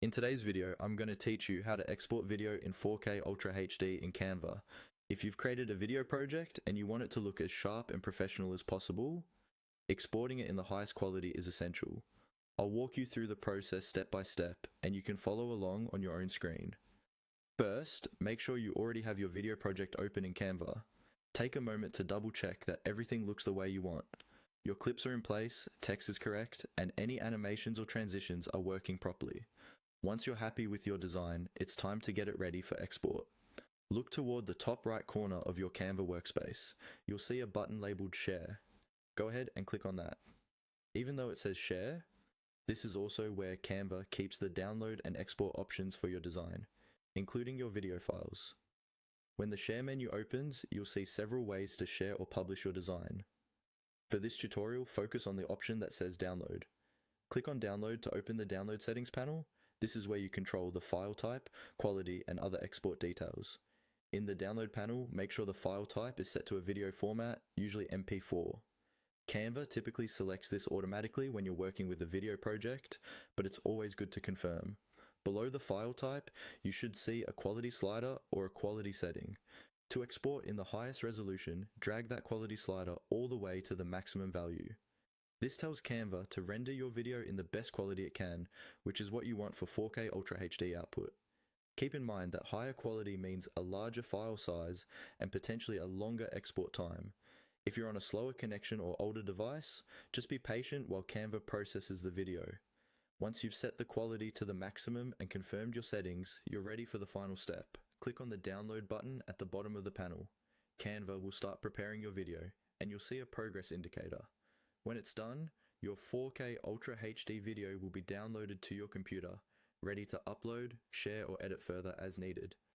In today's video, I'm going to teach you how to export video in 4K Ultra HD in Canva. If you've created a video project and you want it to look as sharp and professional as possible, exporting it in the highest quality is essential. I'll walk you through the process step by step, and you can follow along on your own screen. First, make sure you already have your video project open in Canva. Take a moment to double check that everything looks the way you want. Your clips are in place, text is correct, and any animations or transitions are working properly. Once you're happy with your design, it's time to get it ready for export. Look toward the top right corner of your Canva workspace. You'll see a button labeled Share. Go ahead and click on that. Even though it says Share, this is also where Canva keeps the download and export options for your design, including your video files. When the Share menu opens, you'll see several ways to share or publish your design. For this tutorial, focus on the option that says Download. Click on Download to open the Download Settings panel. This is where you control the file type, quality, and other export details. In the download panel, make sure the file type is set to a video format, usually MP4. Canva typically selects this automatically when you're working with a video project, but it's always good to confirm. Below the file type, you should see a quality slider or a quality setting. To export in the highest resolution, drag that quality slider all the way to the maximum value. This tells Canva to render your video in the best quality it can, which is what you want for 4K Ultra HD output. Keep in mind that higher quality means a larger file size and potentially a longer export time. If you're on a slower connection or older device, just be patient while Canva processes the video. Once you've set the quality to the maximum and confirmed your settings, you're ready for the final step. Click on the download button at the bottom of the panel. Canva will start preparing your video, and you'll see a progress indicator. When it's done, your 4K Ultra HD video will be downloaded to your computer, ready to upload, share, or edit further as needed.